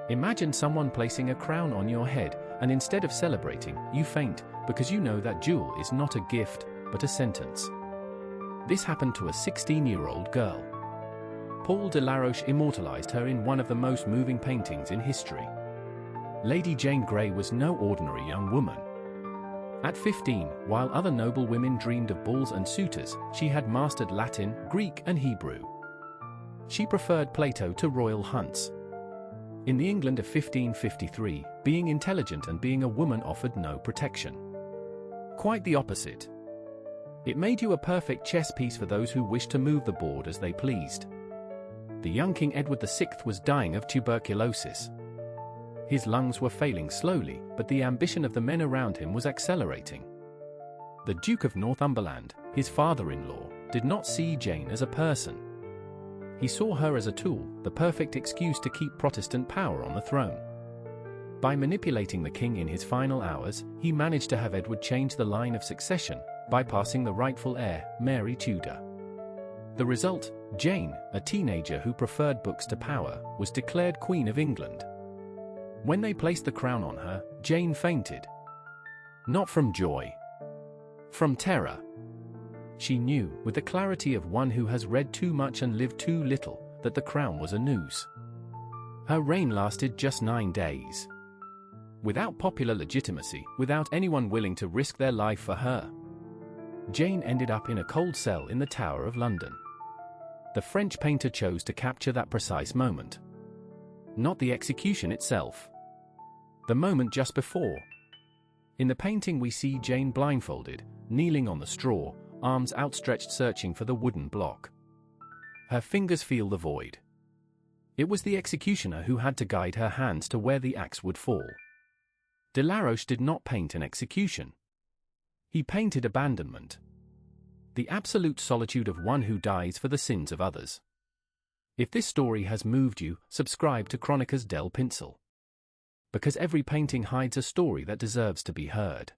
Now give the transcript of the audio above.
Imagine someone placing a crown on your head, and instead of celebrating, you faint, because you know that jewel is not a gift, but a sentence. This happened to a 16-year-old girl. Paul Delaroche immortalized her in one of the most moving paintings in history. Lady Jane Grey was no ordinary young woman. At 15, while other noble women dreamed of balls and suitors, she had mastered Latin, Greek, and Hebrew. She preferred Plato to royal hunts. In the England of 1553, being intelligent and being a woman offered no protection. Quite the opposite. It made you a perfect chess piece for those who wished to move the board as they pleased. The young King Edward VI was dying of tuberculosis. His lungs were failing slowly, but the ambition of the men around him was accelerating. The Duke of Northumberland, his father-in-law, did not see Jane as a person. He saw her as a tool, the perfect excuse to keep Protestant power on the throne. By manipulating the king in his final hours, he managed to have Edward change the line of succession, bypassing the rightful heir, Mary Tudor. The result, Jane, a teenager who preferred books to power, was declared Queen of England. When they placed the crown on her, Jane fainted. Not from joy. From terror. She knew, with the clarity of one who has read too much and lived too little, that the crown was a noose. Her reign lasted just 9 days. Without popular legitimacy, without anyone willing to risk their life for her, Jane ended up in a cold cell in the Tower of London. The French painter chose to capture that precise moment. Not the execution itself. The moment just before. In the painting we see Jane blindfolded, kneeling on the straw, arms outstretched searching for the wooden block. Her fingers feel the void. It was the executioner who had to guide her hands to where the axe would fall. Delaroche did not paint an execution. He painted abandonment. The absolute solitude of one who dies for the sins of others. If this story has moved you, subscribe to Chronicles del Pincel. Because every painting hides a story that deserves to be heard.